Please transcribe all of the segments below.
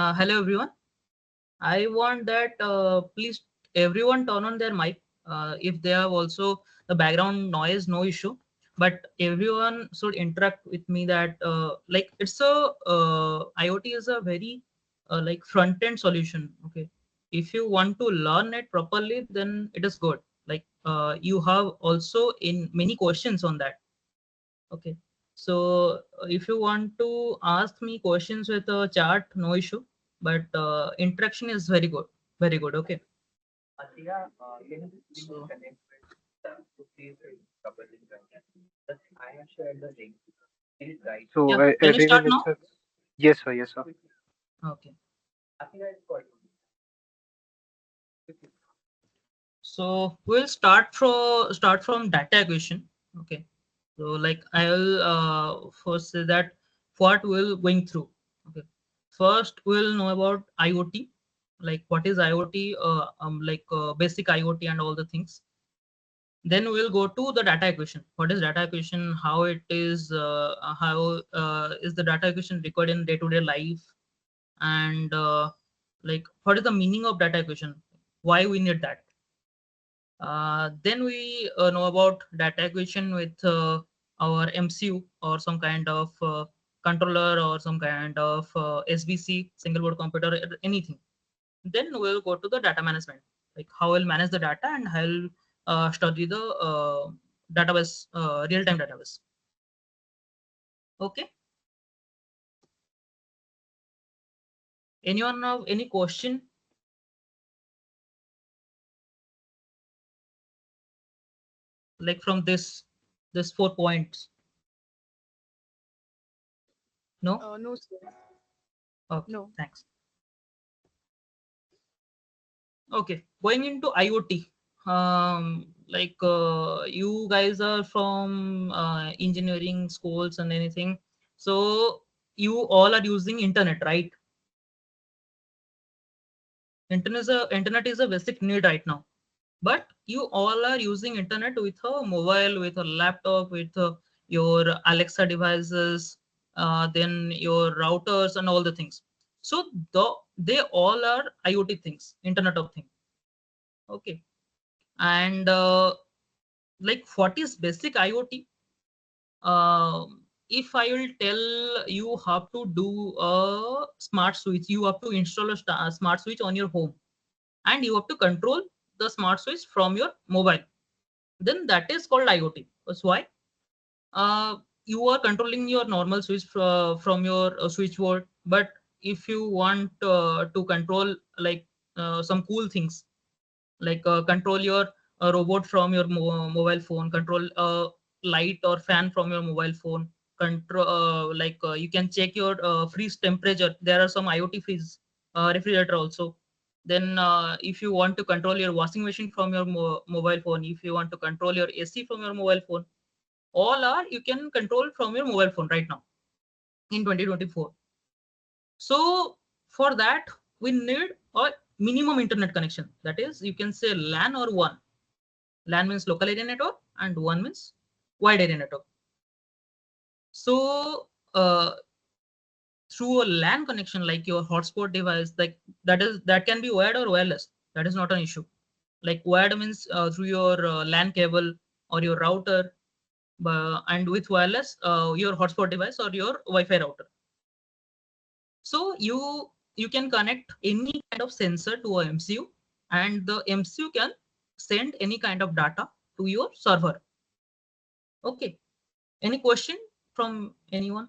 Hello everyone. I want that please everyone turn on their mic. If they have also the background noise, no issue. But everyone should interact with me. That like it's a IoT is a very like front end solution. Okay, if you want to learn it properly, then it is good. Like you have also in many questions on that. Okay. So if you want to ask me questions with a chat, no issue. But interaction is very good. Very good. Okay. So, So yeah. Can you start everyone is now? yes, sir, yes, sir. Okay. So we'll start from data acquisition. Okay. So like I'll first say that what we'll going through. Okay. First we'll know about IoT, like what is IoT, like basic IoT and all the things. Then we'll go to the data acquisition. What is data acquisition? How it is? How is the data acquisition required in day-to-day life? And like what is the meaning of data acquisition? Why we need that? Then we know about data acquisition with our MCU or some kind of controller or some kind of SBC, single board computer, or anything. Then we'll go to the data management, like how we'll manage the data and how we'll study the database, real-time database. Okay. Anyone have any question like from this 4 points? No. No, sir. Okay. No. Thanks. Okay, going into IoT. Like you guys are from engineering schools and anything, so you all are using internet, right? Internet is a basic need right now, but you all are using internet with a mobile, with a laptop, with your Alexa devices, then your routers and all the things. So they all are IoT things, Internet of Things. Okay. And like what is basic IoT? If I will tell you have to do a smart switch, you have to install a smart switch on your home, and you have to control the smart switch from your mobile. Then that is called IoT. That's why uh, you are controlling your normal switch from your switchboard. But if you want to control like some cool things, like control your robot from your mobile phone, control light or fan from your mobile phone, control like you can check your freeze temperature. There are some IoT freeze refrigerator also. Then if you want to control your washing machine from your mobile phone, if you want to control your AC from your mobile phone, all are you can control from your mobile phone right now in 2024. So for that we need a minimum internet connection, that is you can say LAN or WAN. LAN means local area network and WAN means wide area network. So through a LAN connection, like your hotspot device, like that can be wired or wireless. That is not an issue. Like wired means through your LAN cable or your router, and with wireless, your hotspot device or your Wi-Fi router. So you can connect any kind of sensor to a MCU, and the MCU can send any kind of data to your server. Okay. Any question from anyone?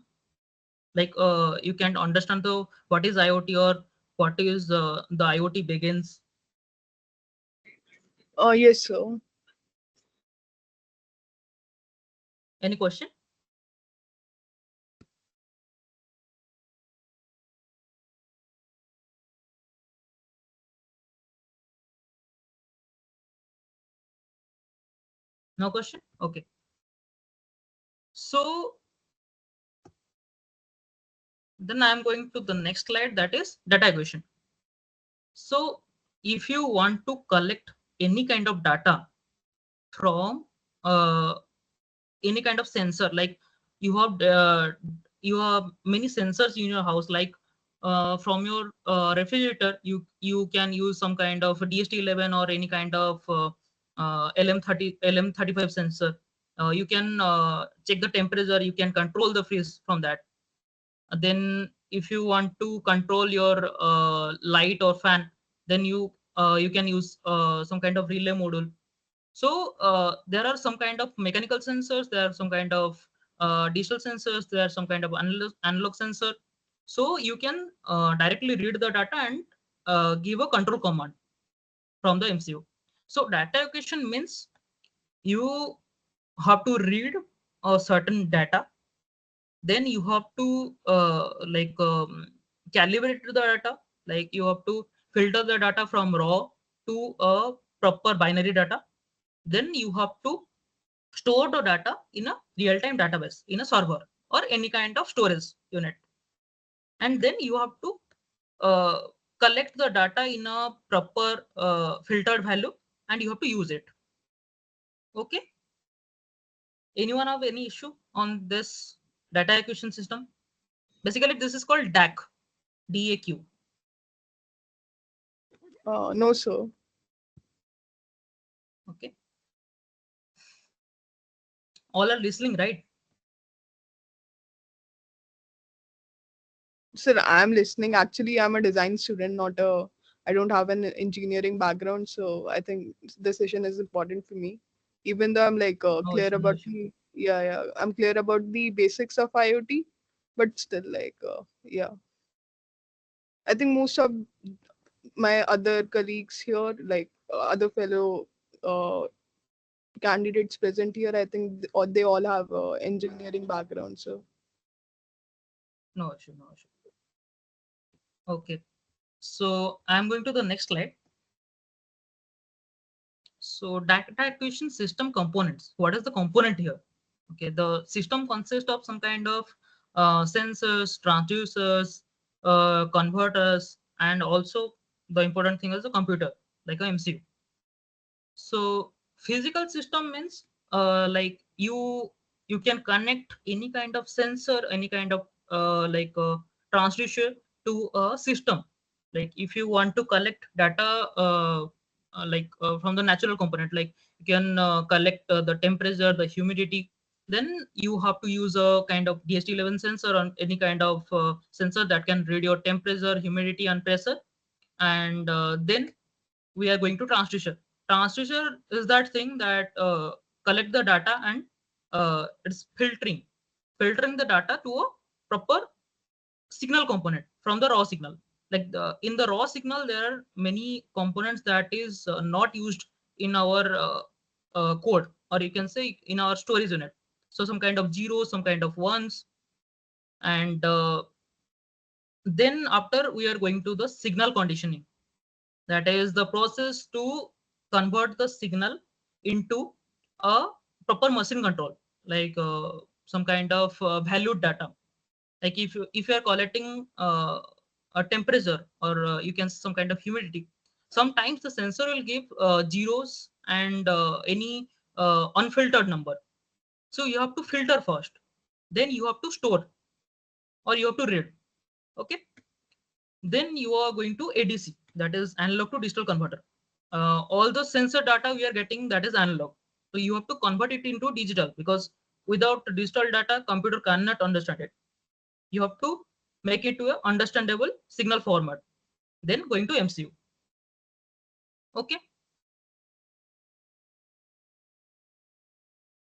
Like you can understand the what is IoT or what is the IoT begins. Yes, sir. Any question? No question. Okay. So then I am going to the next slide, that is data acquisition. So if you want to collect any kind of data from any kind of sensor, like you have many sensors in your house, like from your refrigerator, you can use some kind of DST11 or any kind of LM35 sensor. You can check the temperature, you can control the freeze from that. Then if you want to control your light or fan, then you can use some kind of relay module. So there are some kind of mechanical sensors, there are some kind of digital sensors, there are some kind of analog sensor. So you can directly read the data and give a control command from the MCU. So data equation means you have to read a certain data, then you have to calibrate the data, like you have to filter the data from raw to a proper binary data. Then you have to store the data in a real-time database in a server or any kind of storage unit, and then you have to uh, collect the data in a proper filtered value, and you have to use it. Okay, anyone have any issue on this data acquisition system? Basically this is called DAQ. No, sir. Okay, all are listening, right? Sir, I'm listening. Actually, I'm a design student, not a. I don't have an engineering background, so I think this session is important for me. Even though I'm like No clear issue, no about issue. I'm clear about the basics of IoT, but still, I think most of my other colleagues here, like other fellow uh, candidates present here, I think they all have engineering background. So No issue, no issue. Okay, so I'm going to the next slide. So data acquisition system components. What is the component here? Okay, the system consists of some kind of sensors, transducers, converters, and also the important thing is the computer, like a MCU. So physical system means you can connect any kind of sensor, any kind of transducer to a system. Like if you want to collect data from the natural component, like you can collect the temperature, the humidity, then you have to use a kind of DST11 sensor or any kind of sensor that can read your temperature, humidity, and pressure. And then we are going to transducer. Transducer is that thing that collect the data and it's filtering the data to a proper signal component from the raw signal. Like in the raw signal, there are many components that is not used in our code, or you can say in our storage unit. So some kind of zeros, some kind of ones, and then after we are going to the signal conditioning. That is the process to convert the signal into a proper machine control, like some kind of valued data. Like if you are collecting a temperature, or you can some kind of humidity, sometimes the sensor will give zeros and any unfiltered number. So you have to filter first, then you have to store, or you have to read. Okay, then you are going to ADC, that is analog to digital converter. All the sensor data we are getting, that is analog, so you have to convert it into digital, because without digital data computer cannot understand it. You have to make it to a understandable signal format, then going to MCU. Okay,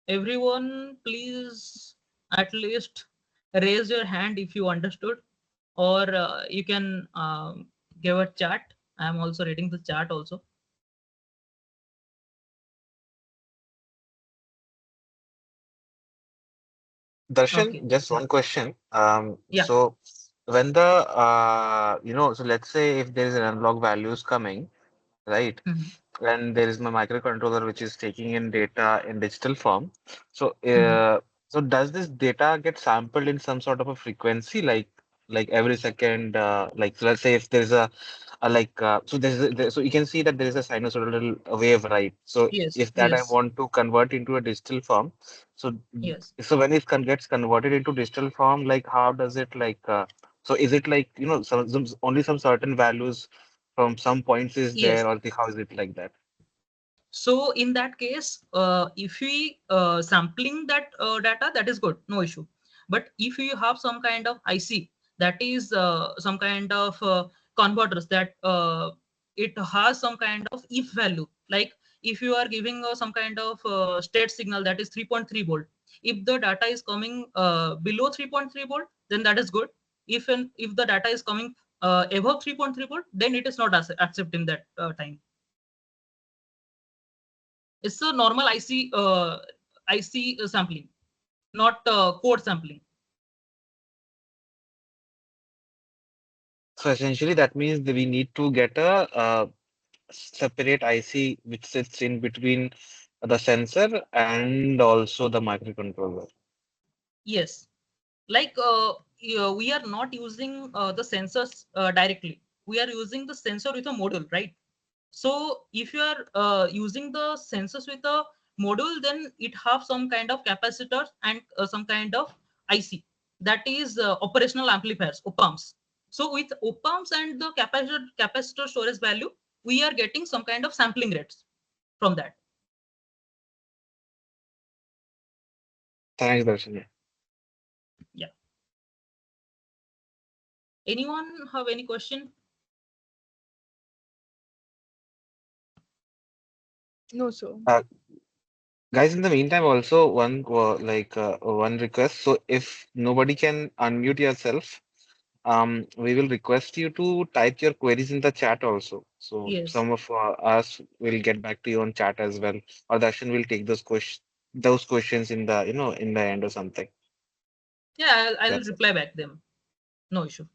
everyone please at least raise your hand if you understood, or you can give a chat. I am also reading the chat also. Darshan, Okay, just one question. yeah. So when the so let's say if there is an analog values coming, right? Mhm. And there is my microcontroller which is taking in data in digital form. So, Mhm. so does this data get sampled in some sort of a frequency, like every second? Like so let's say if there's so so you can see that there is a sinusoidal wave, right? So Yes, if that I yes, want to convert into a digital form, so yes. so when it gets converted into digital form, like how does it So is it like, only some certain values from some points is Yes. there, or how is it like that? So in that case, if we sampling that data, that is good, no issue. But if you have some kind of IC, that is some kind of converters that it has some kind of if value, like if you are giving some kind of state signal that is 3.3 volt, if the data is coming below 3.3 volt, then that is good. If the data is coming above 3.3 volt, then it is not accepting that time. It's a normal IC sampling, not code sampling. So essentially, that means that we need to get a separate IC which sits in between the sensor and also the microcontroller. Yes, like yeah, we are not using the sensors directly. We are using the sensor with a module, right? So if you are using the sensors with a module, then it have some kind of capacitors and some kind of IC, that is operational amplifiers, op-amps. So with op-amps and the capacitor storage value, we are getting some kind of sampling rates from that. Thanks, Darshan. Yeah. Anyone have any question? No, sir. Uh, Guys, in the meantime, also one request. So if nobody can unmute yourself, we will request you to type your queries in the chat also. So Yes. some of us will get back to you on chat as well, or Darshan will take those questions in the in the end or something. Yeah, I'll That's it. reply back them. No issue.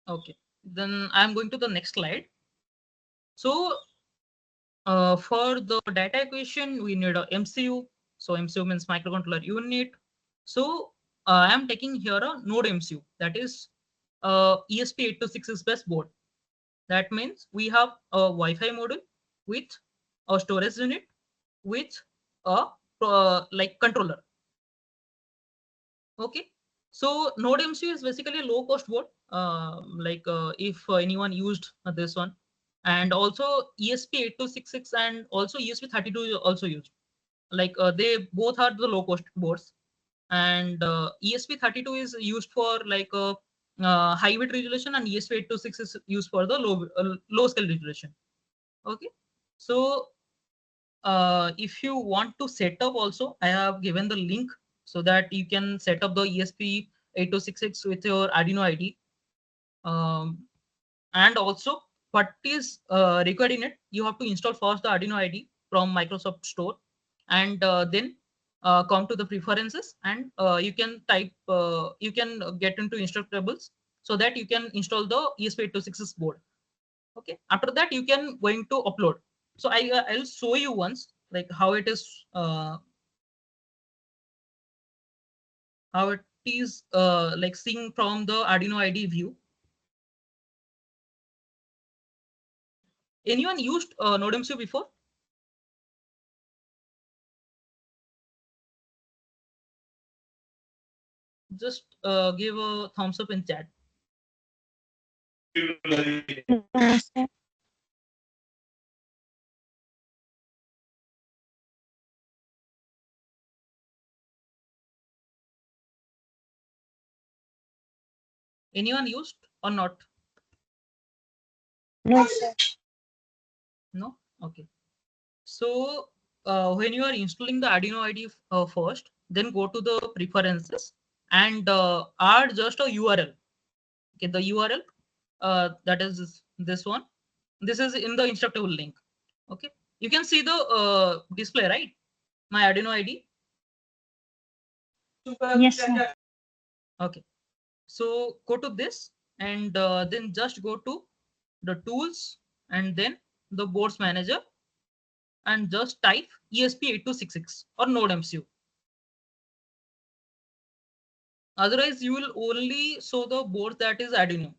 Okay. Then I'm going to the next slide. So for the data equation, we need a MCU. So MCU means microcontroller unit. So I'm taking here a node MCU, that is ESP8266 best board. That means we have a Wi-Fi module with a storage unit with a like controller. Okay. So Node MCU is basically a low cost board. If anyone used this one, and also ESP8266 and also ESP32 is also used. They both are the low cost boards, and ESP32 is used for high bit resolution, and ESP8266 is used for the low scale resolution. Okay. So if you want to set up also, I have given the link so that you can set up the ESP8266 with your Arduino ID. Um, and also what is required in it, you have to install first the Arduino ID from Microsoft Store, and then come to the preferences, and you can get into instructables so that you can install the ESP8266 board. Okay, after that you can going to upload. So I'll show you once like how it is like seeing from the Arduino ID view. Anyone used NodeMCU before? Just give a thumbs up in chat. Anyone used or not? No, sir. No. Okay. So when you are installing the Arduino ID first, then go to the preferences and add just a URL. Okay, the URL that is this one. This is in the instructable link. Okay, you can see the display, right? My Arduino ID. Yes, sir. Okay, so go to this and then just go to the tools and then the boards manager and just type ESP8266 or Node MCU. Otherwise, you will only show the board that is Arduino.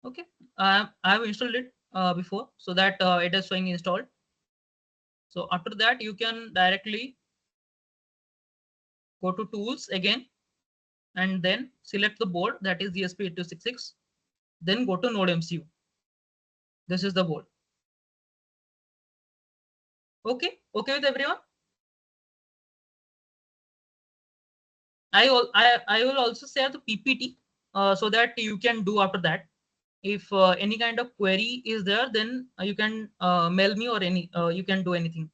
Okay, I have installed it before, so that it is showing installed. So after that, you can directly Go to tools again, and then select the board, that is ESP8266. Then go to Node MCU. This is the board. Okay, okay with everyone? I will also share the PPT so that you can do after that. If any kind of query is there, then you can mail me, or any you can do anything.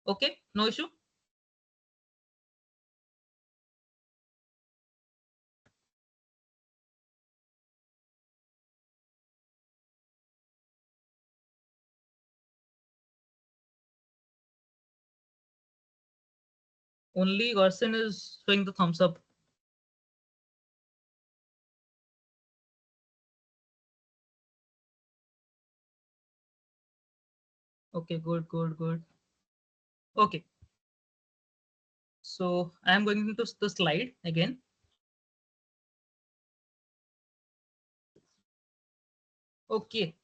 Okay, no issue. Only Gerson is showing the thumbs up. Okay, good, good, good. Okay, so I am going into the slide again. Okay,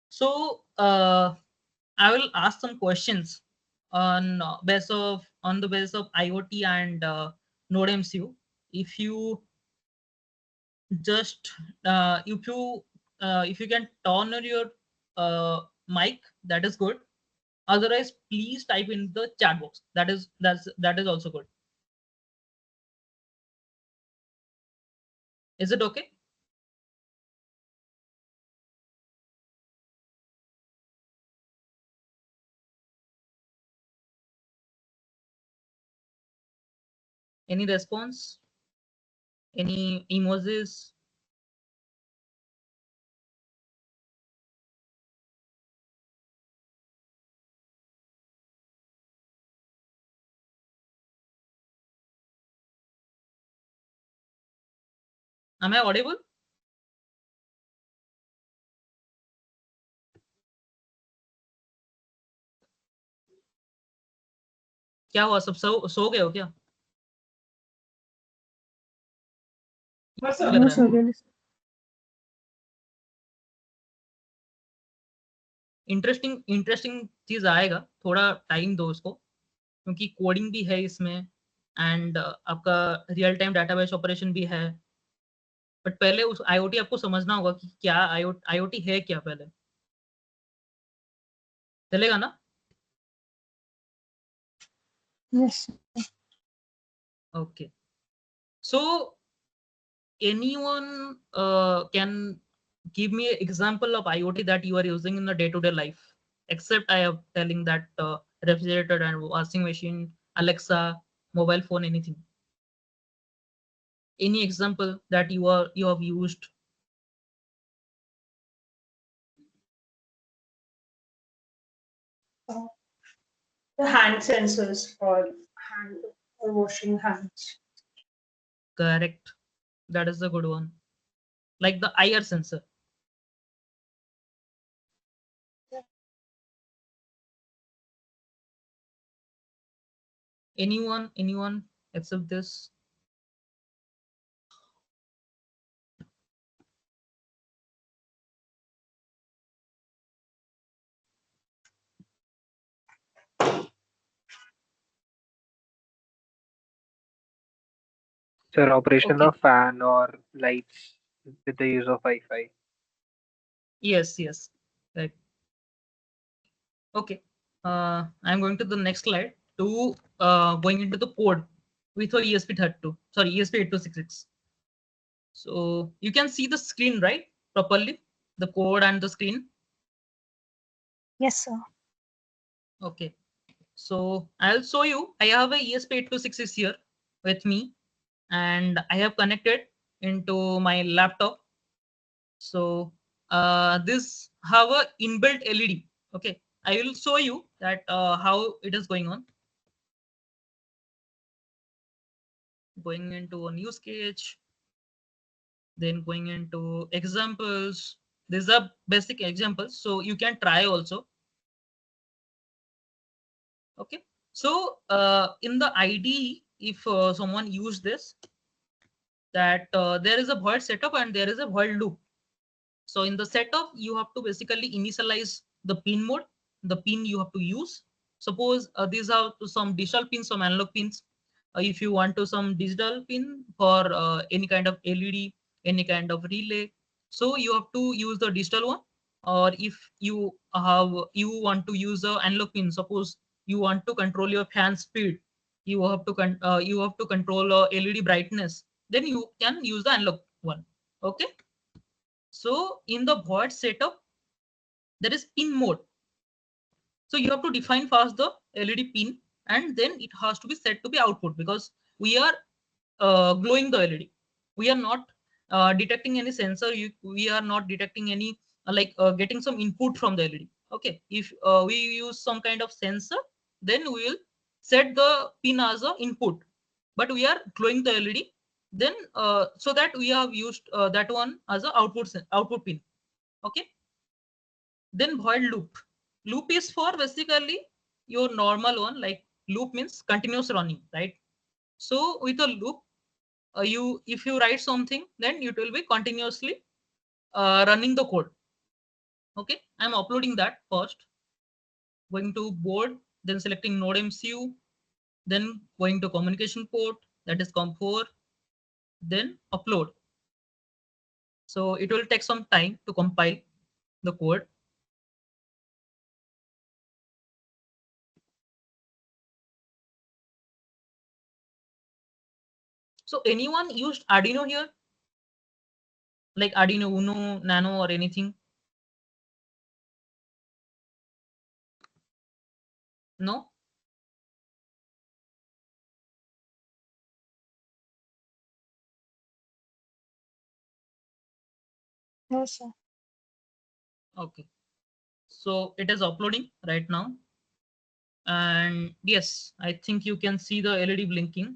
so I will ask some questions on on the basis of IoT and Node MCU. If you just if you can turn on your mic, that is good. Otherwise, please type in the chat box. That is also good. Is it okay? Any response? Any emojis? Am I audible? क्या हुआ, सब सो गए हो क्या? क्यों लग रहा है? इंटरेस्टिंग चीज आएगा, थोड़ा टाइम दो उसको, क्योंकि कोडिंग भी है इसमें, एंड आपका रियल टाइम डाटाबेस ऑपरेशन भी है। बट पहले उस आईओटी आपको समझना होगा कि क्या आईओटी है क्या, पहले चलेगा ना? Yes. Okay, so anyone can give me an example of IoT that you are using in the day-to-day life, except I am telling that refrigerator and washing machine, Alexa, mobile phone, anything. Any example that you have used? The hand sensors for washing hands. Correct. That is a good one. Like the IR sensor. Anyone except this? Sir, operation Okay. of fan or lights with the use of Wi-Fi. Yes. Right. Okay. I'm going to the next slide to going into the code with a ESP32. Sorry, ESP8266. So you can see the screen, right? Properly, the code and the screen. Yes, sir. Okay. So I'll show you. I have a ESP8266 here with me, and I have connected into my laptop. So this have a inbuilt LED. Okay, I will show you that how it is going on. Going into a new sketch, then going into examples. These are basic examples, so you can try also. Okay, so in the ID, if someone use this, that there is a void setup and there is a void loop. So in the setup, you have to basically initialize the pin mode, the pin you have to use, Suppose these are some digital pins, some analog pins. If you want to some digital pin for any kind of LED, any kind of relay, so you have to use the digital one. Or if you want to use the analog pin, suppose you want to control your fan speed, you have to control LED brightness, then you can use the analog one. Okay. So in the void setup, there is pin mode. So you have to define first the LED pin, and then it has to be set to be output, because we are glowing the LED. We are not detecting any sensor. We are not detecting any getting some input from the LED. Okay, if we use some kind of sensor, then we will set the pin as a input, but we are glowing the LED. Then so that we have used that one as a output pin. Okay. Then void loop. Loop is for basically your normal one, like loop means continuous running, right? So with a loop, you if you write something, then it will be continuously running the code. Okay, I'm uploading that first. Going to board, then selecting node MCU, then going to communication port, that is COM4, then upload. So it will take some time to compile the code. So anyone used Arduino here, like Arduino Uno, Nano, or anything? No. No, sir. Okay. So it is uploading right now. And yes, I think you can see the LED blinking.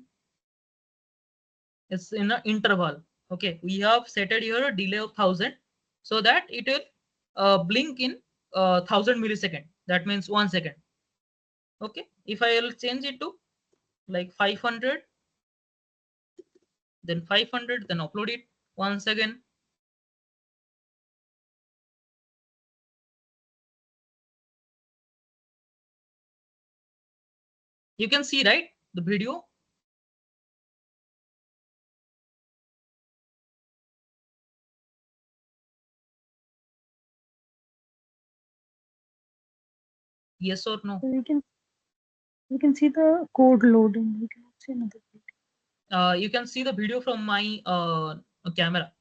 It's in an interval. Okay, we have set it here a delay of 1000, so that it will blink in 1000 millisecond. That means 1 second. Okay, if I will change it to like 500, then 500, then upload it once again. You can see, right, the video. Yes or no? So we can see the code loading. We cannot see another video. You can see the video from my camera.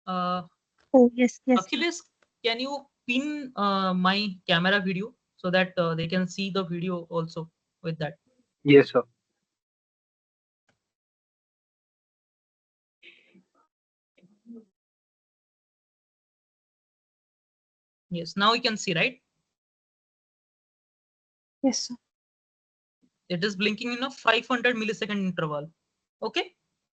Uh, Oh yes, yes. Achilles, can you pin my camera video so that they can see the video also with that? Yes, sir. Yes, now you can see, right? Yes, sir. It is blinking in a 500 millisecond interval. Okay.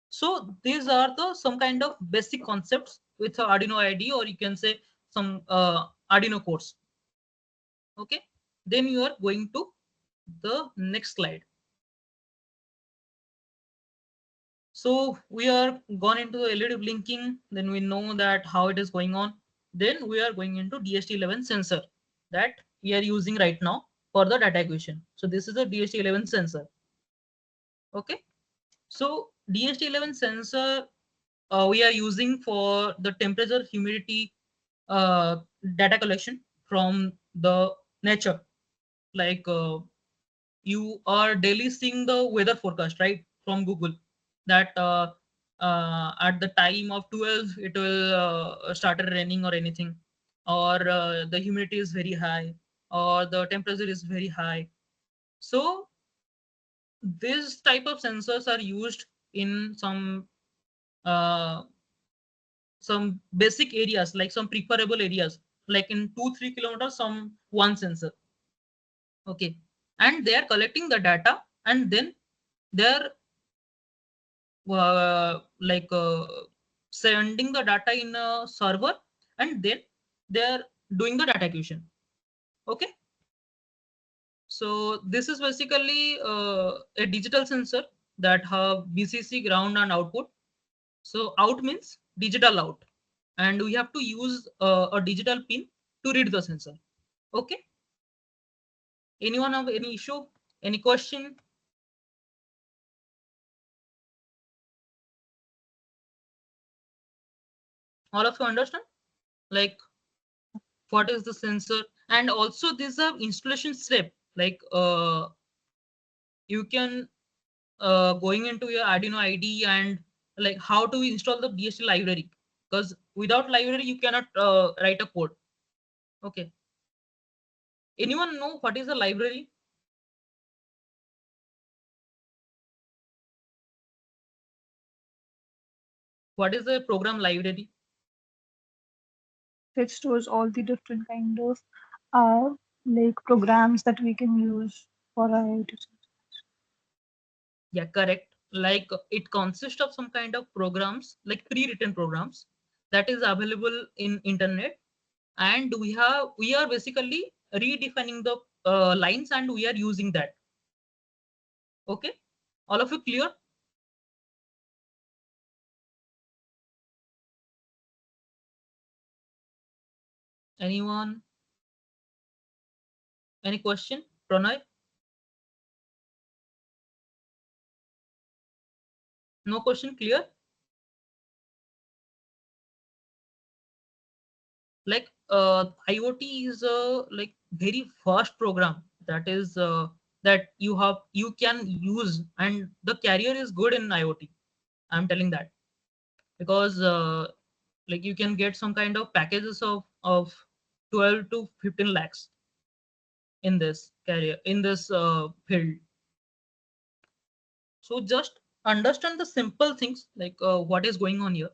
So these are the some kind of basic concepts with Arduino IDE, or you can say some Arduino course. Okay. Then you are going to the next slide. So we are gone into the LED blinking. Then we know that how it is going on. Then we are going into DHT11 sensor that we are using right now for the data acquisition. So this is a DHT11 sensor. Okay. So DHT11 sensor we are using for the temperature, humidity data collection from the nature. Like you are daily seeing the weather forecast, right, from Google, that at the time of 12 it will started raining or anything, or the humidity is very high, or the temperature is very high. So this type of sensors are used in uh, some basic areas, like some preferable areas, like in 2-3 kilometers, some one sensor. Okay, and they are collecting the data, and then they're like sending the data in a server, and then they're doing the data acquisition. Okay, so this is basically a digital sensor that have BCC, ground, and output. So out means digital out, and we have to use a digital pin to read the sensor. Okay, anyone have any issue, any question? All of you understand like what is the sensor? And also this a installation step, like you can going into your Arduino IDE and like how to install the DST library, because without library you cannot write a code. Okay, anyone know what is a library? What is a program library? It stores all the different kind of uh, like programs that we can use for our IoT systems. Yeah, correct. Like it consists of some kind of programs, like pre-written programs that is available in internet, and we are basically redefining the lines and we are using that. Okay, all of you clear? Anyone? Any question, Pranay? No question, clear? Like IoT is a like very fast program that is that you can use, and the carrier is good in IoT. I'm telling that because like you can get some kind of packages of 12 to 15 lakhs in this carrier, in this field. So just understand the simple things like what is going on here.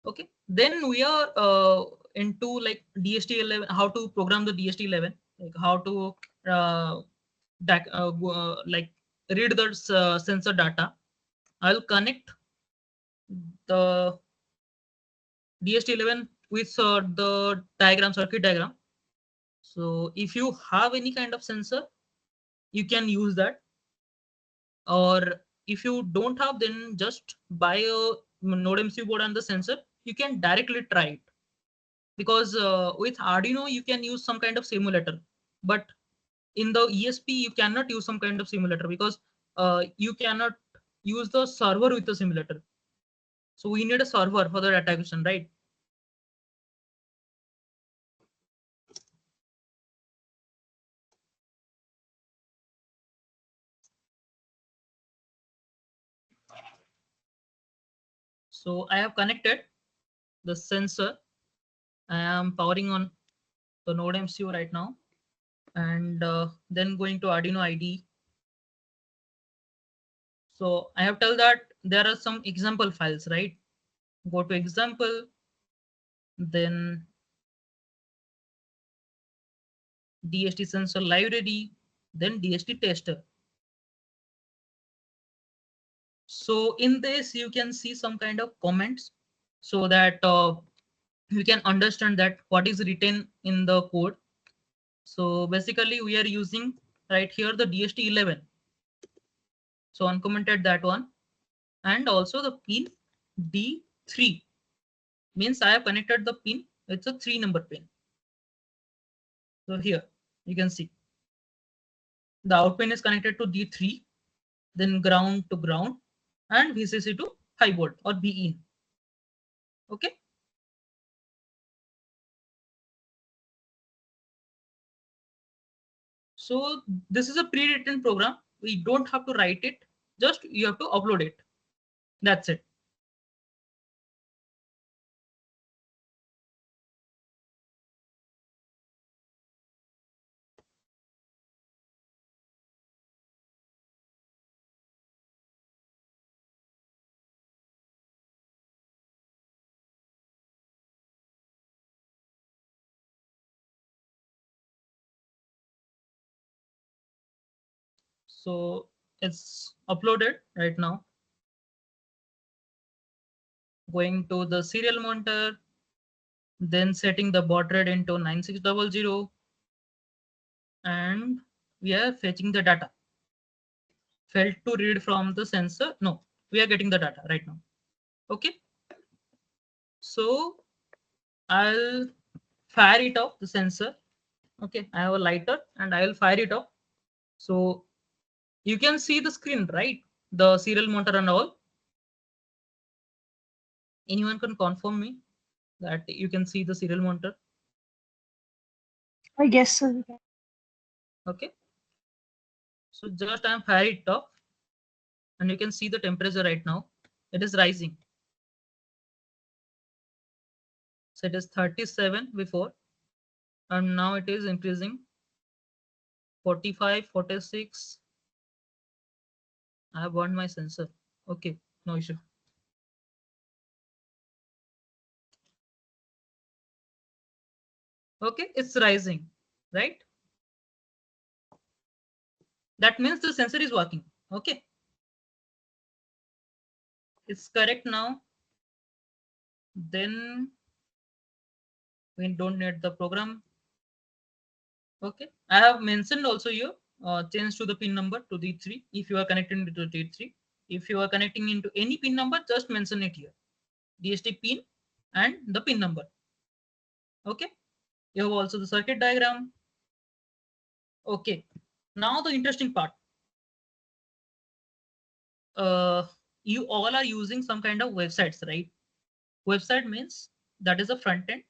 Okay, then we are into like DST11, how to program the DST11, like how to uh, like read the sensor data. I'll connect the DST11 with the diagram, circuit diagram. So if you have any kind of sensor, you can use that, or if you don't have, then just buy a node MCU board and the sensor. You can directly try it, because with Arduino you can use some kind of simulator, but in the ESP you cannot use some kind of simulator because you cannot use the server with the simulator. So we need a server for the data acquisition, right? So I have connected the sensor. I am powering on the node MCU right now, and then going to Arduino IDE. So I have told that there are some example files, right? Go to example, then DST sensor library, then DST tester. So in this, you can see some kind of comments so that you can understand that what is written in the code. So basically we are using right here the DST11. So uncommented that one, and also the pin D3 means I have connected the pin. It's a 3-number pin. So here you can see the out pin is connected to D3, then ground to ground, and VCC to high volt or BE. Okay. So this is a pre-written program. We don't have to write it. Just you have to upload it. That's it. So it's uploaded right now. Going to the serial monitor, then setting the baud rate into 9600, and we are fetching the data. Failed to read from the sensor. No, we are getting the data right now. Okay. So I'll fire it off the sensor. Okay, I have a lighter and I will fire it off. So you can see the screen, right? The serial monitor and all. Anyone can confirm me that you can see the serial monitor? I guess so. We can. Okay, so just I'm fire it off, and you can see the temperature right now. It is rising. So it is 37 before, and now it is increasing. 45, 46. I have burned my sensor. Okay, no issue. Okay, it's rising, right? That means the sensor is working. Okay, it's correct now. Then we don't need the program. Okay, I have mentioned also you change to the pin number to the 3 if you are connecting to the 3. If you are connecting into any pin number, just mention it here. DST pin and the pin number. Okay, you have also the circuit diagram. Okay, now the interesting part. Uh, you all are using some kind of websites, right? Website means that is a front end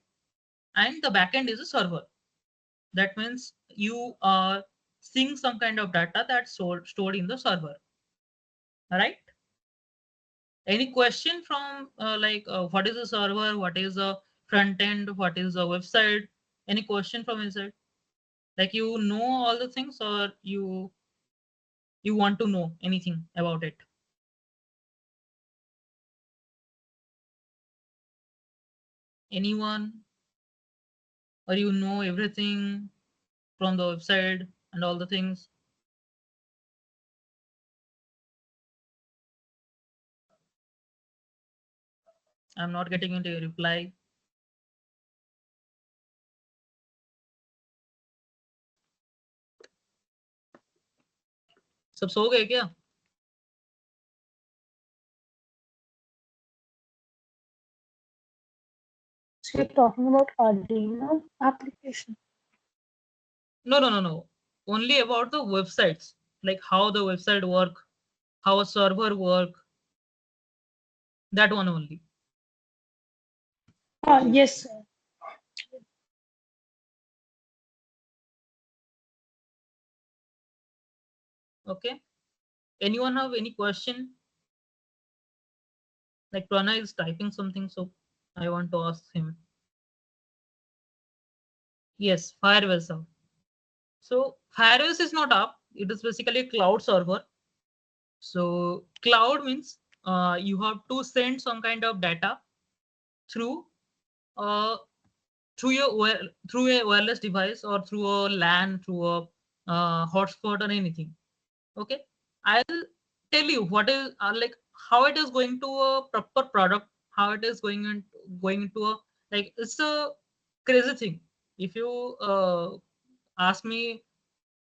and the back end is a server. That means you are seeing some kind of data that's stored in the server, right? Any question from what is a server, what is a front end, what is a website? Any question from inside? Like you know all the things, or you want to know anything about it? Anyone? Or you know everything from the website and all the things? I'm not getting into a reply. सब सो गए क्या? So you're talking about Arduino application. No. Only about the websites, like how the website work, how a server work. That one only. Yes, sir. Okay. Anyone have any question? Like Prana is typing something, so I want to ask him. Yes, Firebase up. So Firebase is not up. It is basically a cloud server. So cloud means you have to send some kind of data through uh, through a wireless device or through a LAN, through a hotspot or anything. Okay, I'll tell you what is like how it is going to a proper product, how it is going into a, like it's a crazy thing. If you ask me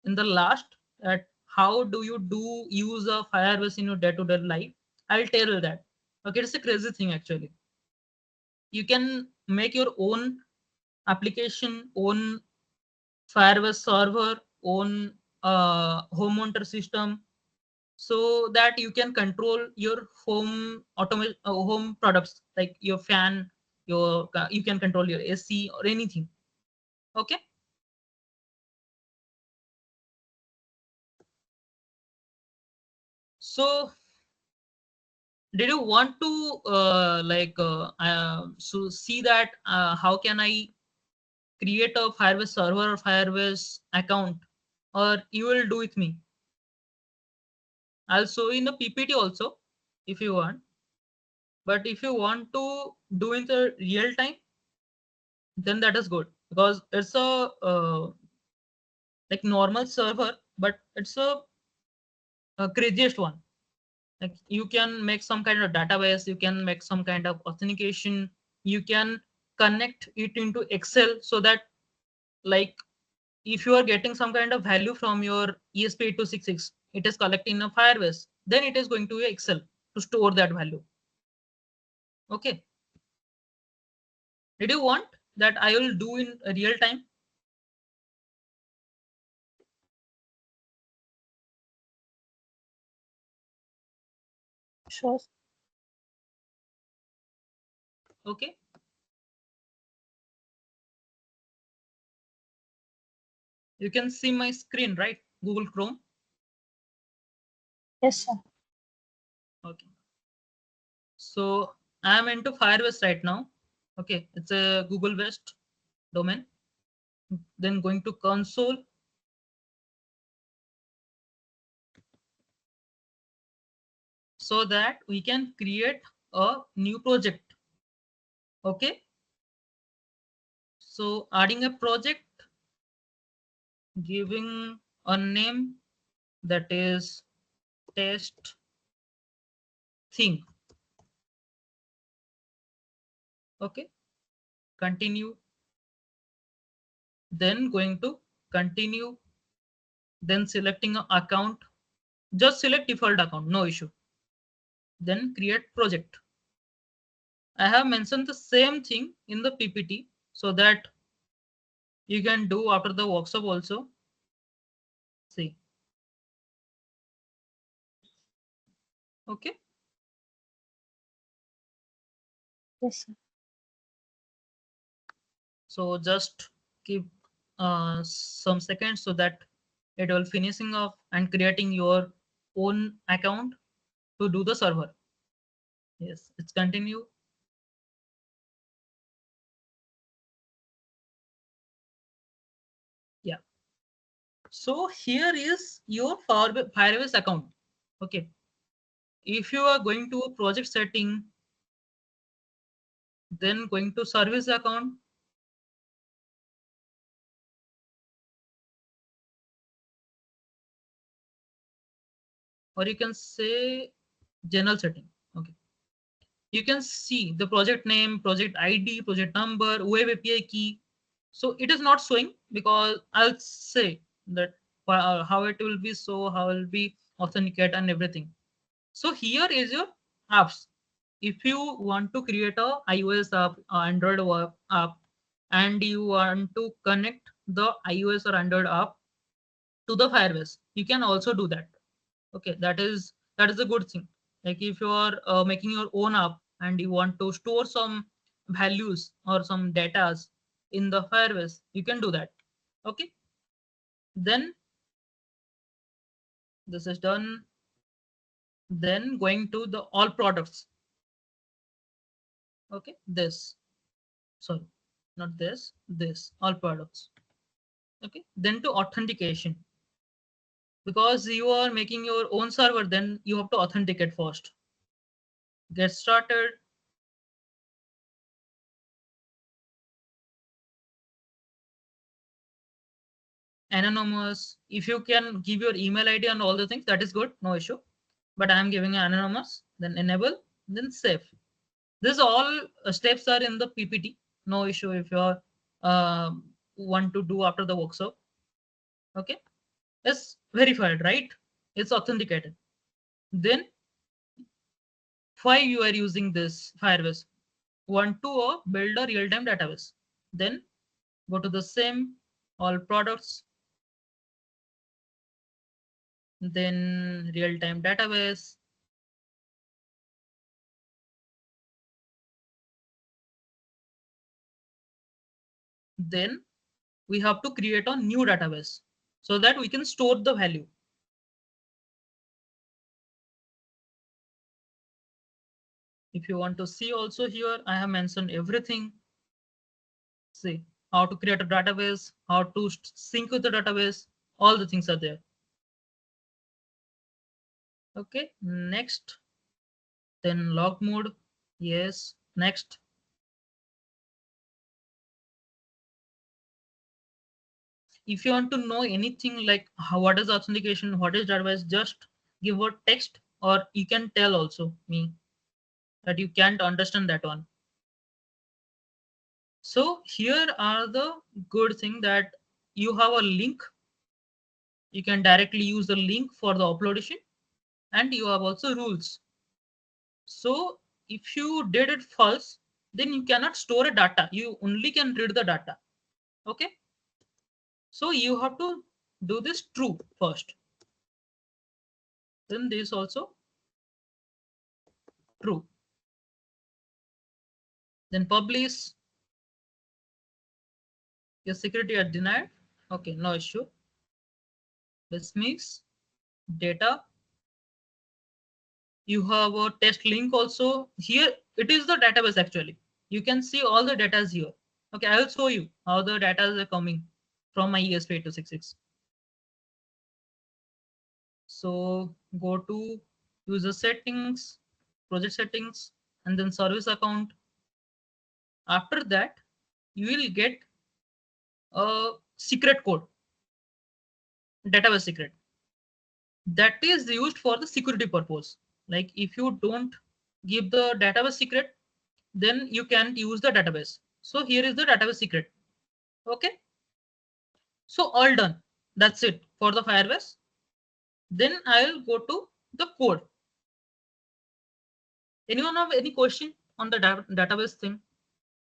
in the last at how do you do use a Firebase in your day-to-day life, I'll tell you that. Okay, it's a crazy thing actually. You can make your own application, own Firebase server, own home monitor system, so that you can control your home products like your fan, your you can control your AC or anything. Okay. So did you want to so see that how can I create a Firebase server or Firebase account, or you will do with me? I'll show in the PPT also if you want. But if you want to do in the real time, then that is good because it's a like normal server, but it's a craziest one. Like you can make some kind of database, you can make some kind of authentication, you can connect it into Excel so that, like, if you are getting some kind of value from your ESP8266, it is collecting a Firebase, then it is going to Excel to store that value. Okay. Did you want that I will do in real time? Sure. Okay. You can see my screen, right? Google Chrome. Yes, sir. Okay. So I'm into Firebase right now. Okay. It's a Google based domain. Then going to console. So that we can create a new project. Okay. So adding a project, giving a name that is test thing. Okay. Continue. Then going to continue. Then selecting an account. Just select default account, no issue. Then create project. I have mentioned the same thing in the PPT so that you can do after the workshop also. See. Okay. Yes, sir. So just keep some seconds so that it will finishing off and creating your own account to do the server. Yes, it's continue. Yeah. So here is your Firebase account. Okay. If you are going to a project setting, then going to service account, or you can say general setting. Okay. You can see the project name, project ID, project number, web API key. So it is not showing because I'll say that how it will be, so how it will be authenticate and everything. So here is your apps. If you want to create a iOS app, Android app, and you want to connect the iOS or Android app to the Firebase, you can also do that. Okay, that is a good thing. Like if you are making your own app and you want to store some values or some datas in the Firebase, you can do that. Okay, then this is done. Then going to the all products. Okay, this, sorry, not this all products. Okay, then to authentication, because you are making your own server, then you have to authenticate first. Get started. Anonymous, if you can give your email ID and all the things, that is good, no issue. But I am giving anonymous. Then enable, then save. This all steps are in the PPT, no issue if you are want to do after the workshop. Okay, it's verified, right? It's authenticated. Then why you are using this Firebase? Want to build a real-time database. Then go to the same all products, then real-time database. Then we have to create a new database so that we can store the value. If you want to see also here, I have mentioned everything. See how to create a database, how to sync with the database, all the things are there. Okay, next. Then log mode. Yes, next. If you want to know anything like what is authentication, what is database, just give a text, or you can tell also me that you can't understand that one. So here are the good thing that you have a link. You can directly use the link for the uploadation, and you have also rules. So if you did it false, then you cannot store a data. You only can read the data. Okay. So you have to do this true first. Then this also true. Then publish. Your security are denied. Okay, no issue. Dismiss data. You have a test link also here. It is the database actually. You can see all the data is here. Okay, I will show you how the data is coming from my ESP8266. So go to user settings, project settings, and then service account. After that, you will get a secret code, database secret, that is used for the security purpose. Like if you don't give the database secret, then you can't use the database. So here is the database secret. Okay. So all done. That's it for the Firebase. Then I'll go to the code. Anyone have any question on the database thing?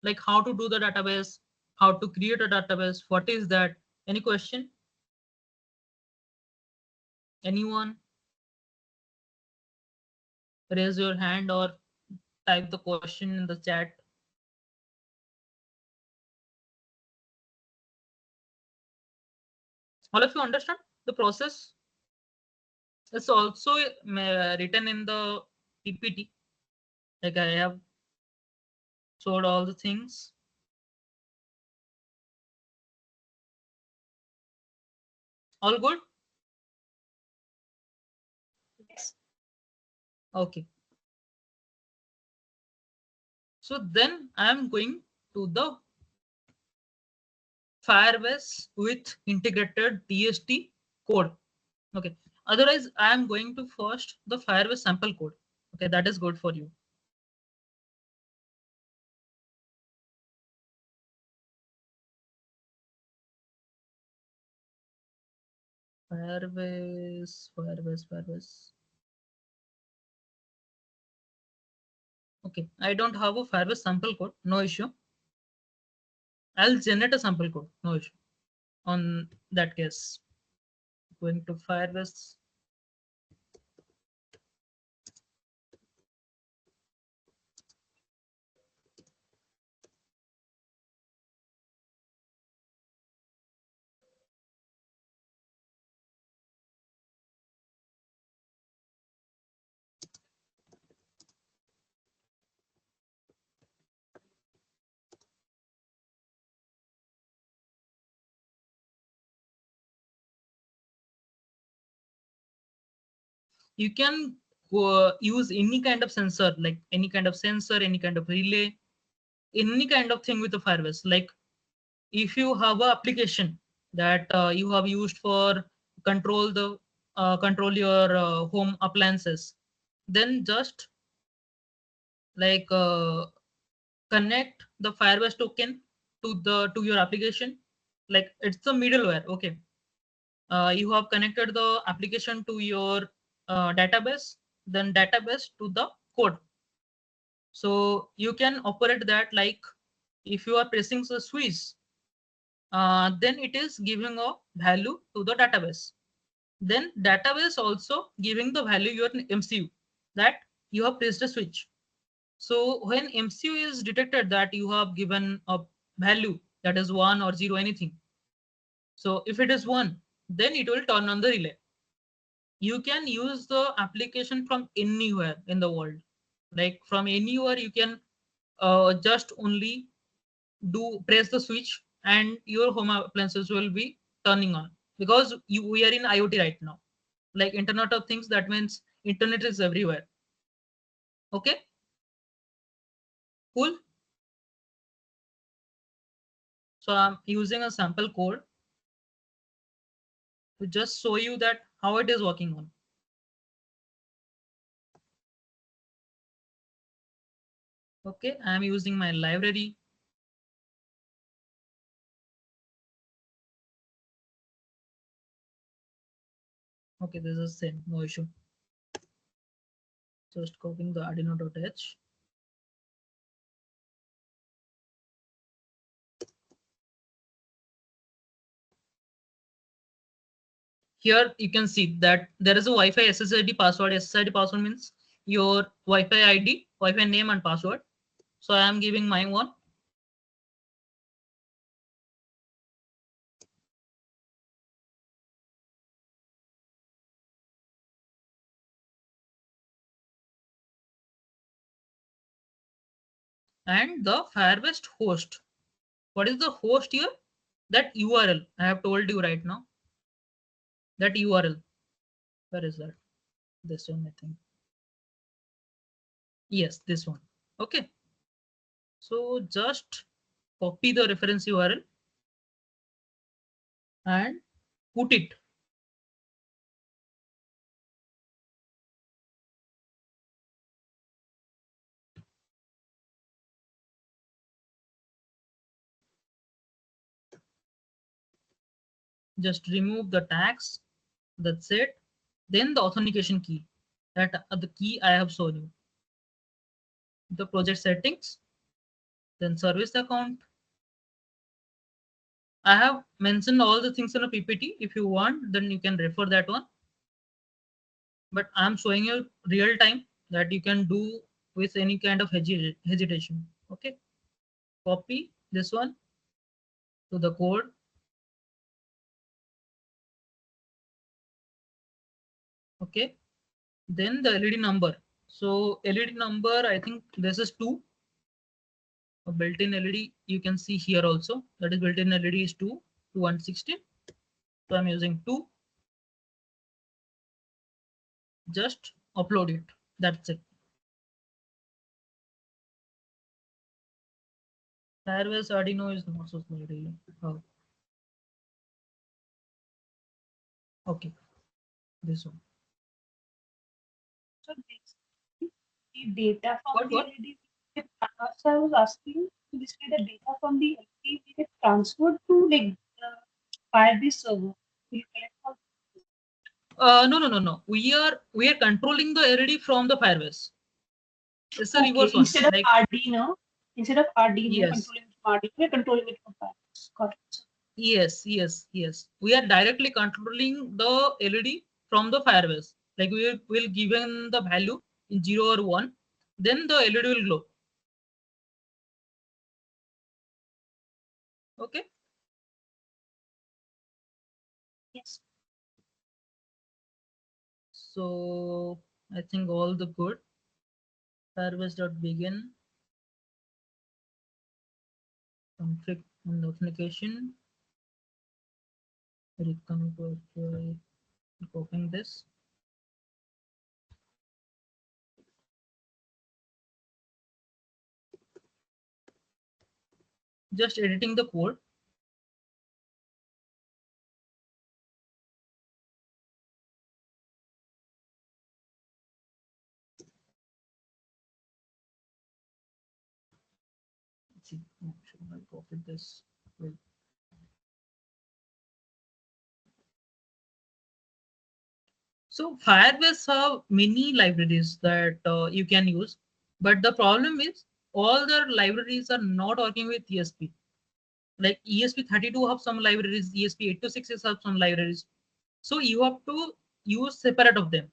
Like how to do the database, how to create a database, what is that? Any question? Anyone? Raise your hand or type the question in the chat. All of you understand the process? It's also written in the PPT. Like I have showed all the things. All good? Yes. Okay. So then I am going to the Firebase with integrated DST code. Okay. Otherwise, I am going to first the Firebase sample code. Okay, that is good for you. Firebase. Okay, I don't have a Firebase sample code. No issue. I'll generate a sample code. No issue. On that case, going to Firebase. You can use any kind of sensor, like any kind of sensor, any kind of relay, any kind of thing with the Firebase. Like if you have a application that you have used for control your home appliances, then just like connect the Firebase token to your application. Like it's the middleware. Okay, you have connected the application to your database, then database to the code. So you can operate that like if you are pressing the switch, then it is giving a value to the database. Then database also giving the value your MCU that you have pressed a switch. So when MCU is detected that you have given a value that is 1 or 0 anything. So if it is 1, then it will turn on the relay. You can use the application from anywhere in the world. Like from anywhere you can just only do press the switch and your home appliances will be turning on, because we are in IoT right now, like Internet of Things. That means internet is everywhere. Okay, cool. So I'm using a sample code to just show you that how it is working on. Okay, I'm using my library. Okay, this is same, no issue. Just copying the Arduino.h. Here you can see that there is a Wi-Fi SSID password. SSID password means your Wi-Fi ID, Wi-Fi name and password. So I am giving my one. And the Firebase host. What is the host here? That URL I have told you right now. That URL. Where is that? This one, I think. Yes, this one. Okay. So just copy the reference URL and put it. Just remove the tags. That's it. Then the authentication key. That the key I have shown you. The project settings. Then service account. I have mentioned all the things in a PPT. If you want, then you can refer that one. But I'm showing you real time that you can do with any kind of hesitation. Okay. Copy this one to the code. Okay. Then the LED number. So LED number, I think this is 2. A built-in LED you can see here also. That is built-in LED is 2 to 116. So I'm using 2. Just upload it. That's it. Firebase Arduino is not so small really. Oh, okay. This one. So basically, the data from What the what? LED, so I was asking, so basically the data from the LED will get transferred to like the Firebase server. Will collect all. No. We are controlling the LED from the Firebase. It's a Okay, reverse one. Like Instead of Arduino yes, controlling it from Arduino, we're controlling it from Firebase. Got it. yes. We are directly controlling the LED from the Firebase. Like we will given the value in 0 or 1, then the LED will glow. Okay. Yes. So I think all the good. Firebase.begin config and authentication. Copying this. Just editing the code. Let's see, should I copy this? Wait. So Firebase have many libraries that you can use, but the problem is all the libraries are not working with ESP. Like ESP32 have some libraries, ESP826 have some libraries. So you have to use separate of them.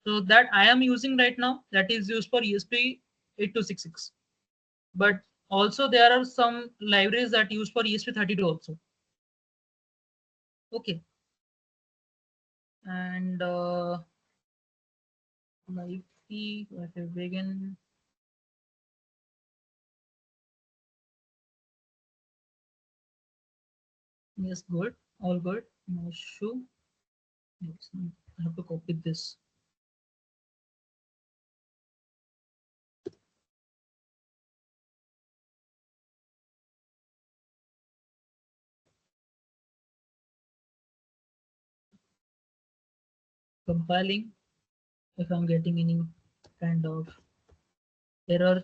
So that I am using right now, that is used for ESP8266. But also there are some libraries that use for ESP32 also. Okay. And my key, if I begin. Yes, good. All good. No issue. Yes, I have to copy this. Compiling. If I'm getting any kind of error,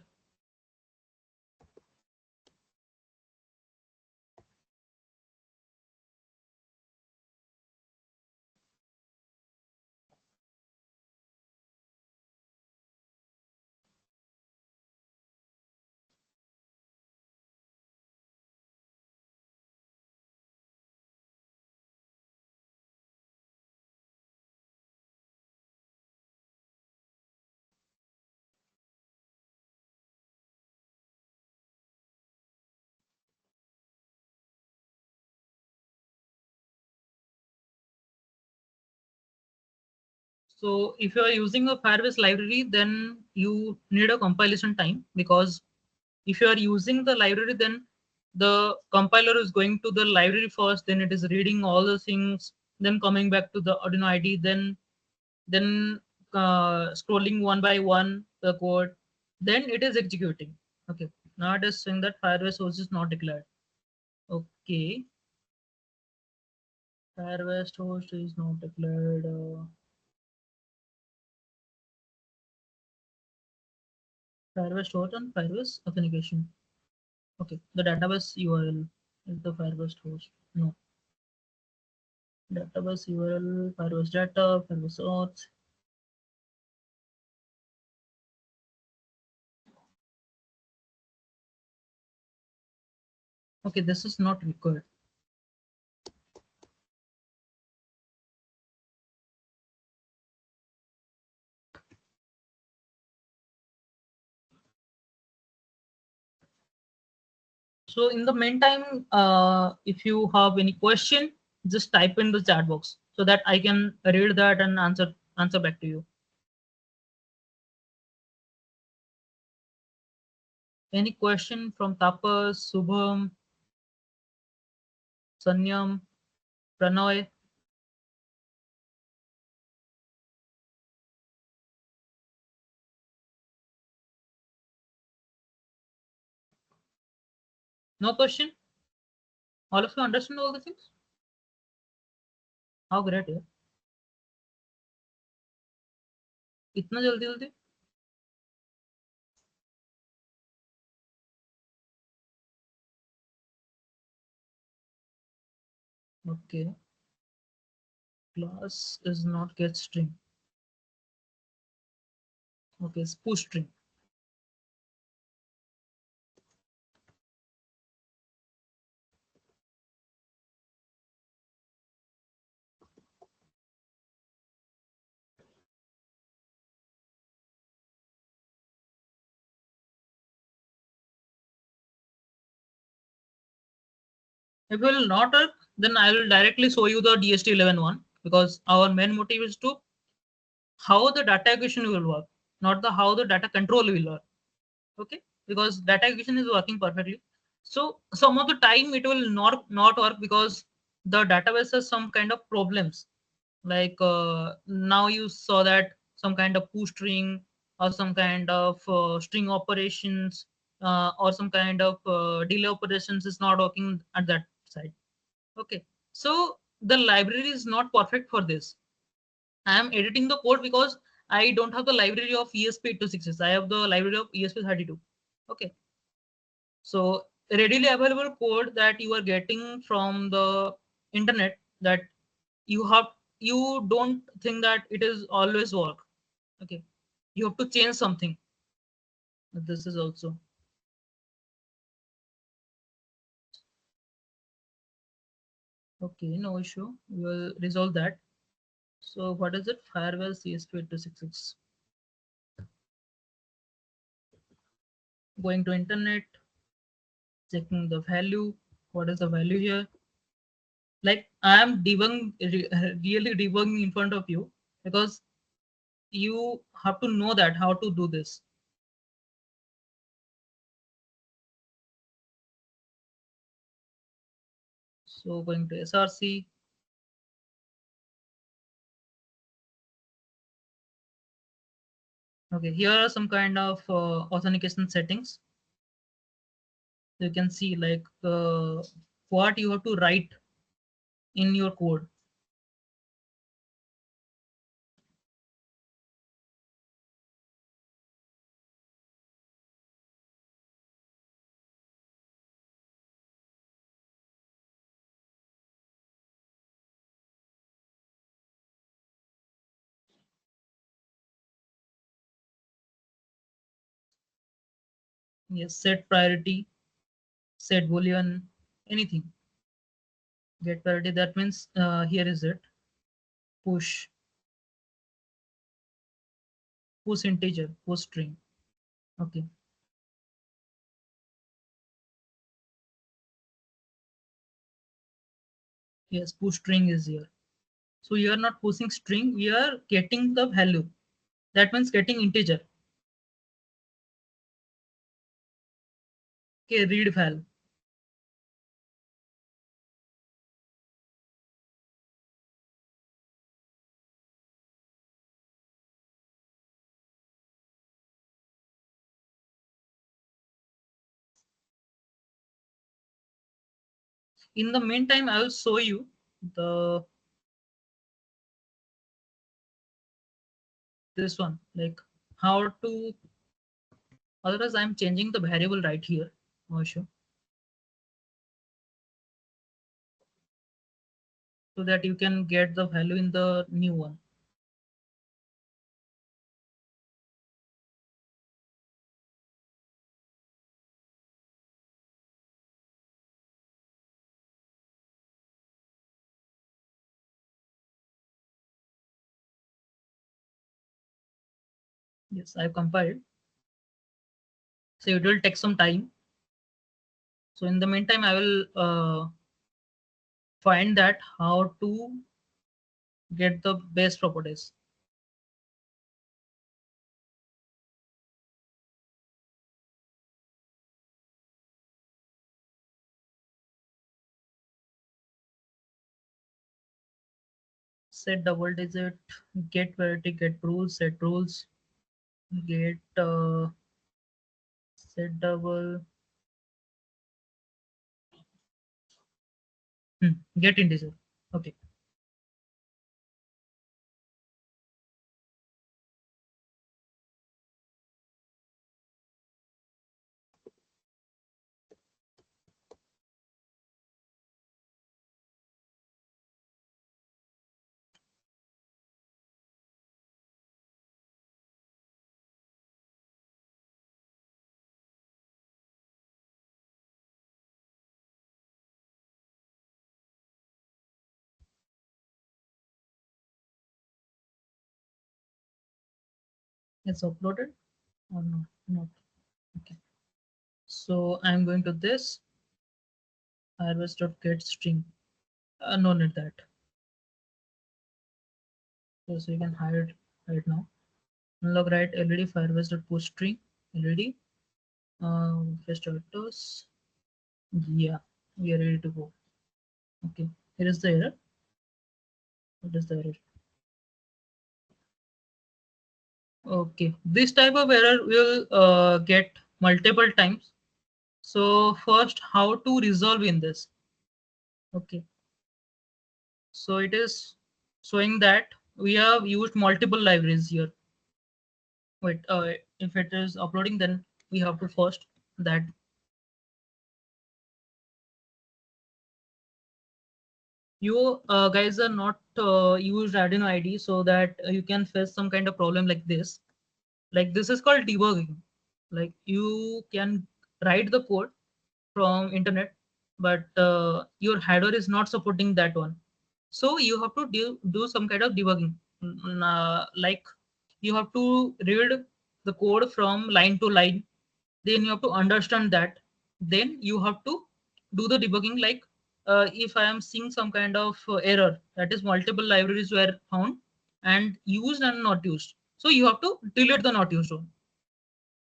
So if you are using a Firebase library, then you need a compilation time, because if you are using the library, then the compiler is going to the library first, then it is reading all the things, then coming back to the Arduino ID, then scrolling one by one the code, then it is executing. Okay, now it is saying that Firebase host is not declared. Okay, Firebase host is not declared. Firebase host and Firebase authentication. Okay, the database URL is the Firebase host. No, database URL, Firebase data, Firebase auth. Okay, this is not required. So in the meantime, if you have any question, just type in the chat box so that I can read that and answer back to you. Any question from Tapas, Subham, Sanyam, Pranoy? No question? All of you understand all the things? How great, yeah. इतना जल्दी जल्दी? Okay. Class is not get string. Okay, it's push string. If it will not work, then I will directly show you the DST11 one, because our main motive is to how the data acquisition will work, not the how the data control will work. Okay, because data acquisition is working perfectly. So some of the time it will not work because the database has some kind of problems. Like now you saw that some kind of push string or some kind of string operations or some kind of delay operations is not working at that side. Okay, so the library is not perfect for this. I am editing the code because I don't have the library of ESP8266. I have the library of ESP32. Okay, so readily available code that you are getting from the internet, that you have, you don't think that it is always work. Okay, you have to change something. This is also okay. No issue. We will resolve that. So what is it? Firewall CSP8266. Going to internet, checking the value. What is the value here? Like I am really debugging in front of you, because you have to know that how to do this. So going to SRC. Okay, here are some kind of authentication settings. You can see like what you have to write in your code. Yes, set priority, set boolean, anything. Get priority, that means here is it. Push, push integer, push string. Okay. Yes, push string is here. So you are not pushing string, we are getting the value. That means getting integer. Okay, read val. In the meantime, I will show you the this one, like how to. Otherwise, I'm changing the variable right here. Oh, sure. So that you can get the value in the new one. Yes, I've compiled. So it will take some time. So in the meantime, I will find that how to get the base properties. Set double digit, get variety, get rules, set rules, get set double, get integer. Okay. It's uploaded or not? Not. Okay. So I'm going to this harvest.get string. No need that. So you can hide right now. Unlock right LED firebase.push string LED. First autos. Yeah, we are ready to go. Okay, here is the error. What is the error? Okay, this type of error will get multiple times. So first, how to resolve in this? Okay, so it is showing that we have used multiple libraries here. Wait, if it is uploading, then we have to first that. You guys are not used Arduino IDE, so that you can face some kind of problem like this. Like this is called debugging. Like you can write the code from internet, but your header is not supporting that one. So you have to do some kind of debugging. Like you have to read the code from line to line, then you have to understand that, then you have to do the debugging. Like if I am seeing some kind of error, that is multiple libraries were found and used and not used, so you have to delete the not used one.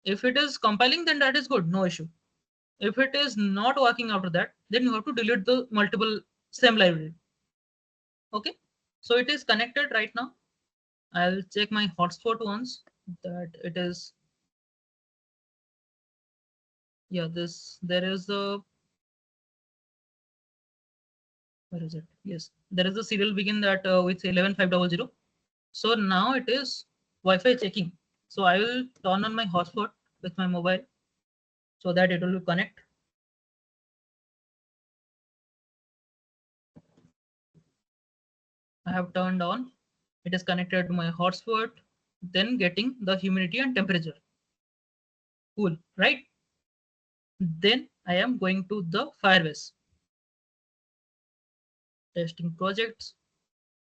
If it is compiling, then that is good, no issue. If it is not working after that, then you have to delete the multiple same library. Okay, so it is connected right now. I'll check my hotspot once that it is. Yeah, this there is a, where is it? Yes, there is a serial begin that with 11500. So now it is Wi-Fi checking. So I will turn on my hotspot with my mobile so that it will connect. I have turned on. It is connected to my hotspot. Then getting the humidity and temperature. Cool, right? Then I am going to the Firebase testing projects.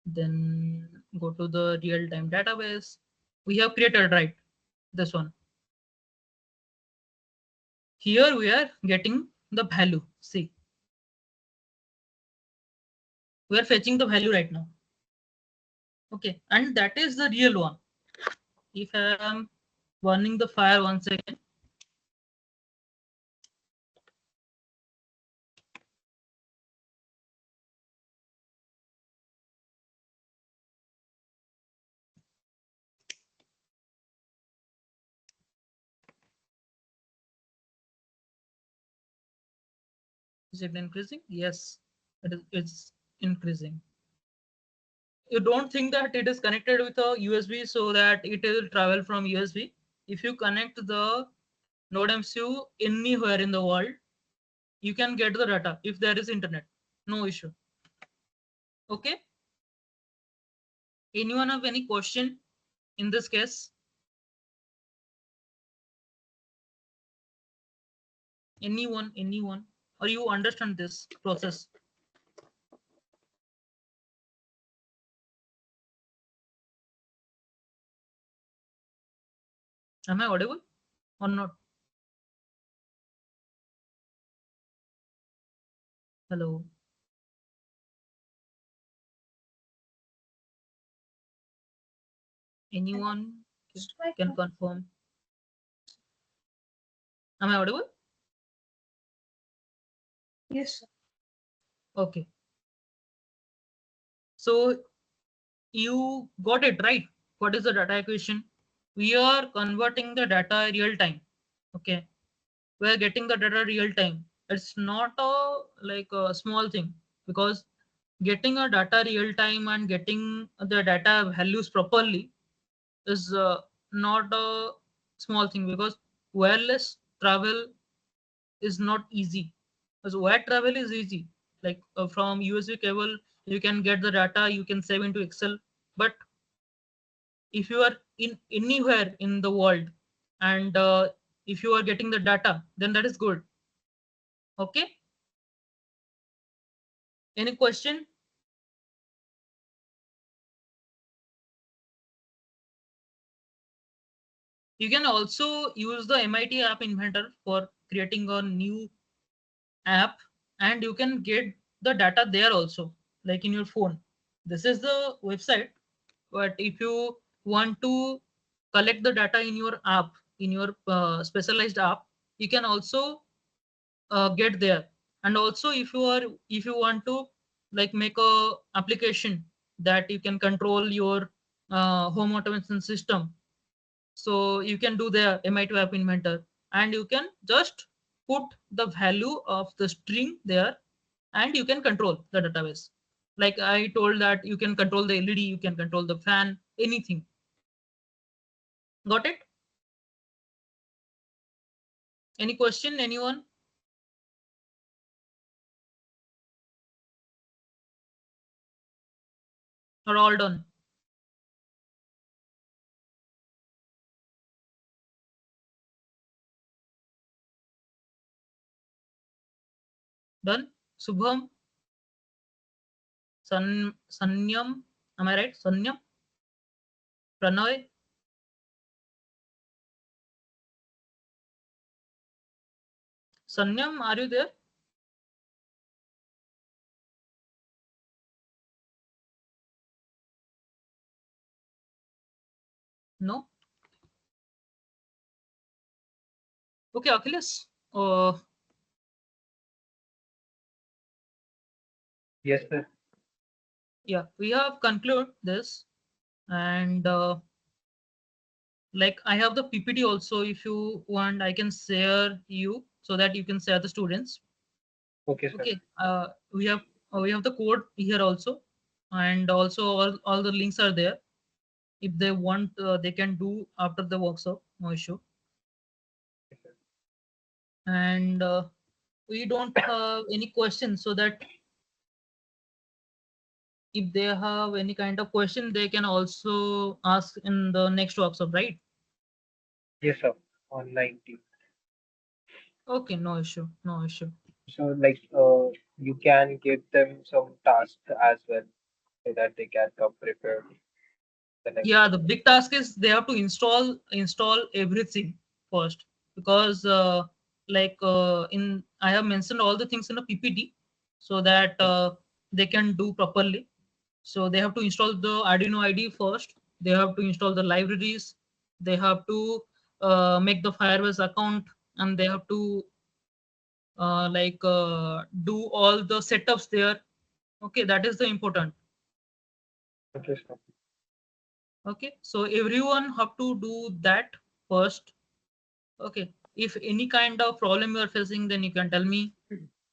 Then go to the real-time database. We have created, right? This one. Here we are getting the value. See, we are fetching the value right now. Okay, and that is the real one. If I am burning the fire, 1 second. Is it increasing? Yes, it's increasing. You don't think that it is connected with a USB so that it will travel from USB. If you connect the node MCU anywhere in the world, you can get the data if there is internet. No issue. Okay. Anyone have any question in this case? Anyone? Or you understand this process? Am I audible or not? Hello. Anyone can confirm? Am I audible? Yes, sir. Okay. So you got it right. What is the data acquisition? We are converting the data real time. Okay. We are getting the data real time. It's not a like a small thing, because getting a data real time and getting the data values properly is not a small thing, because wireless travel is not easy. Because wire travel is easy, like from USB cable you can get the data, you can save into Excel. But if you are in anywhere in the world, and if you are getting the data, then that is good. Okay. Any question? You can also use the MIT app inventor for creating a new app, and you can get the data there also, like in your phone. This is the website. But if you want to collect the data in your app, in your specialized app, you can also get there. And also if you want to like make a application that you can control your home automation system, so you can do the MIT app inventor, and you can just put the value of the string there, and you can control the database. Like I told that you can control the LED, you can control the fan, anything. Got it? Any question, anyone? Or all done? Done. Subham, Sanyam, am I right? Sanyam, Pranoy, Sanyam, are you there? No. Okay, Achilles. Yes, sir. Yeah, we have concluded this, and like I have the PPT also. If you want, I can share you so that you can share the students. Okay, sir. Okay. We have the code here also, and also all the links are there. If they want, they can do after the workshop. No issue. Yes, sir. And we don't have any questions, so that if they have any kind of question, they can also ask in the next workshop, right? Yes, sir. On 19. Okay, no issue, no issue. So, like, you can give them some tasks as well so that they can come prepared the next Yeah, time. the big task is they have to install everything first, because like in I have mentioned all the things in a PPT, so that they can do properly. So they have to install the Arduino IDE first. They have to install the libraries. They have to make the Firebase account, and they have to do all the setups there. Okay, that is the important. Okay, sir. Okay, so everyone have to do that first. Okay, if any kind of problem you are facing, then you can tell me.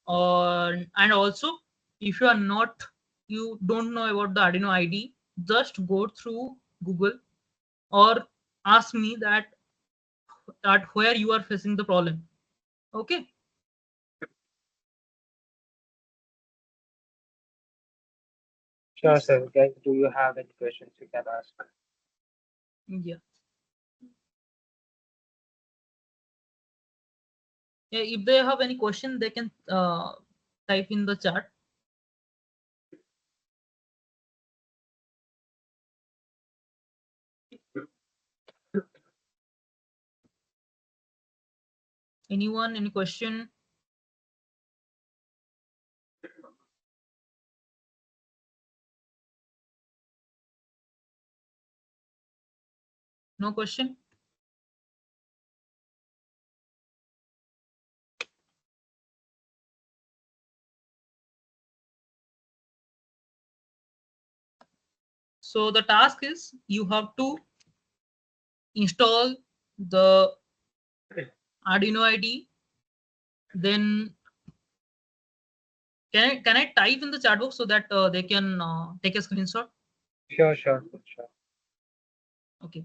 Or and also, if you are not, you don't know about the Arduino ID, just go through Google or ask me that where you are facing the problem. Okay. Sure, sir. Guys, do you have any questions you can ask? Yeah. Yeah, if they have any question, they can type in the chat. Anyone, any question? No question? So the task is you have to install the Arduino ID. Then can I type in the chat box so that they can take a screenshot? Sure, sure, sure. Okay.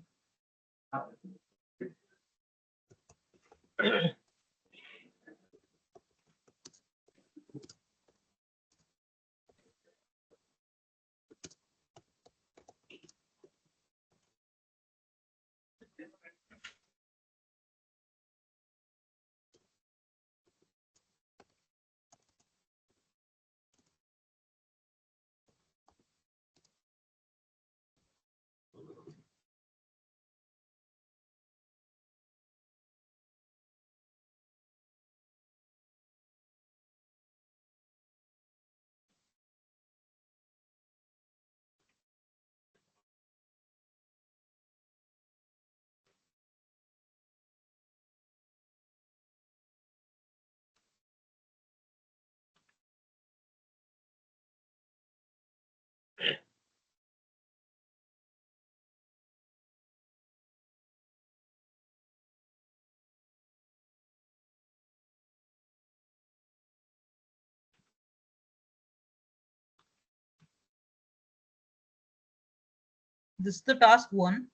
This is the task one.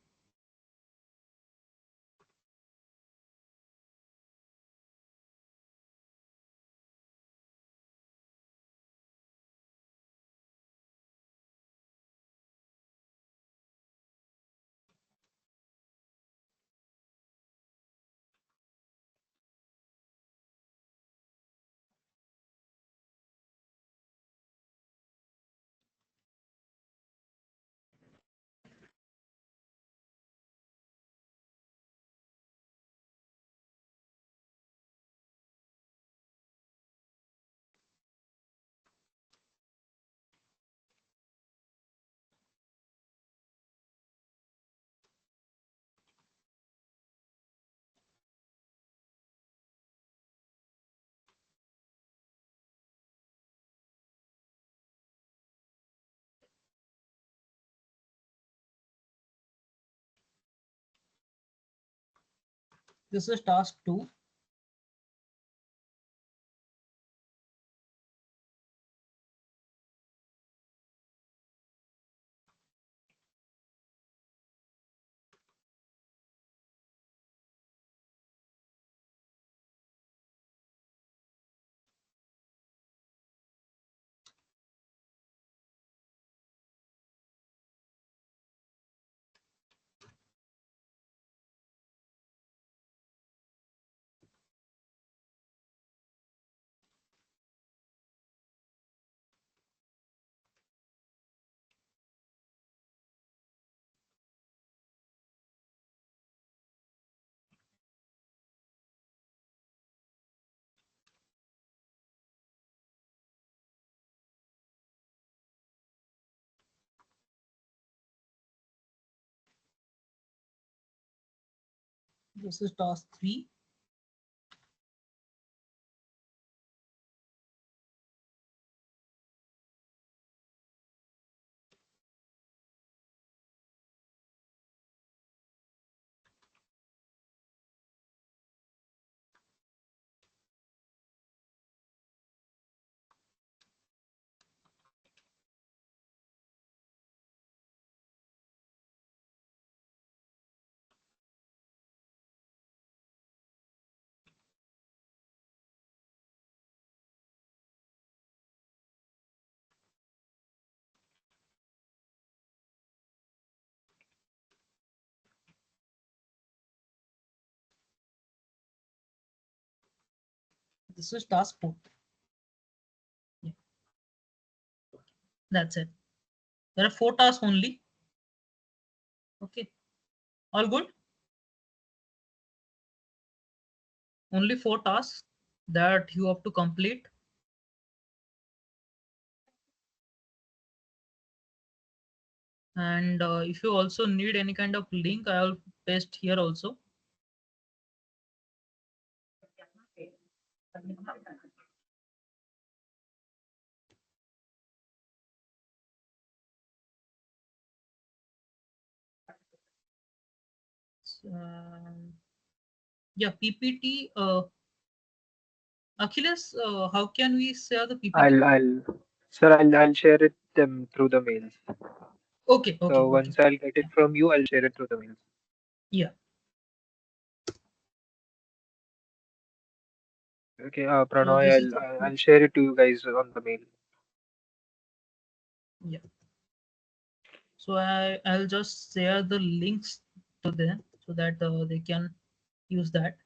This is task two. This is task 3. This is task 4. Yeah, that's it. There are 4 tasks only. Okay, all good. Only 4 tasks that you have to complete. And if you also need any kind of link, I'll paste here also. Um, yeah, PPT. Achilles, how can we share the PPT? I'll share it them through the mails. Okay, okay, So okay. once I'll get it from you, I'll share it through the mails. Yeah, Okay, so Pranoy, this is the I'll share it to you guys on the mail. yeah. So I'll just share the links to them so that they can use that.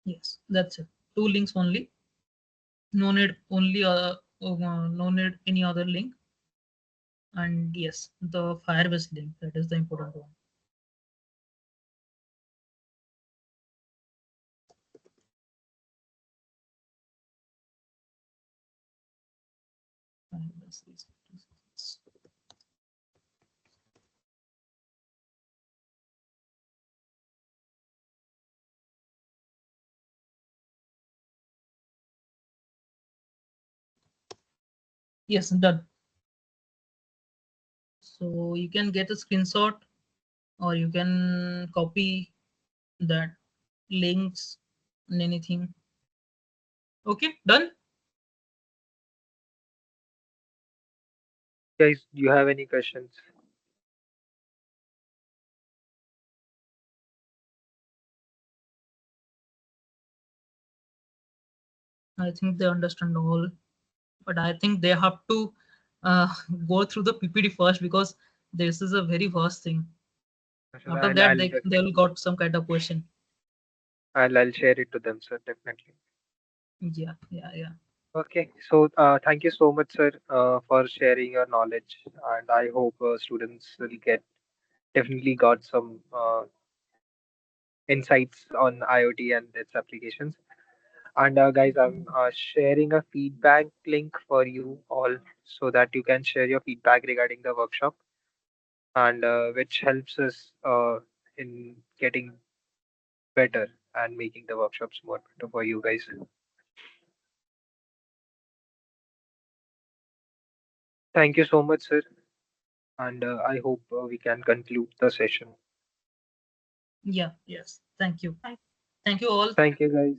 Yes, that's it. 2 links only. No need only no need any other link. And yes, the Firebase link, that is the important one. Firebase is- Yes, done. So you can get a screenshot or you can copy that links and anything. Okay, done. Guys, do you have any questions? I think they understand all, but I think they have to uh, go through the PPT first because this is a very vast thing. Sir, After that, I'll they will definitely, got some kind of question. I'll share it to them, sir, definitely. Yeah, yeah, yeah. Okay, so thank you so much, sir, for sharing your knowledge, and I hope students will get definitely got some insights on IoT and its applications. And guys, I'm sharing a feedback link for you all so that you can share your feedback regarding the workshop, and which helps us in getting better and making the workshops more better for you guys. Thank you so much, sir, and I hope we can conclude the session. Yeah, yes. Thank you. Thank you all. Thank you, guys.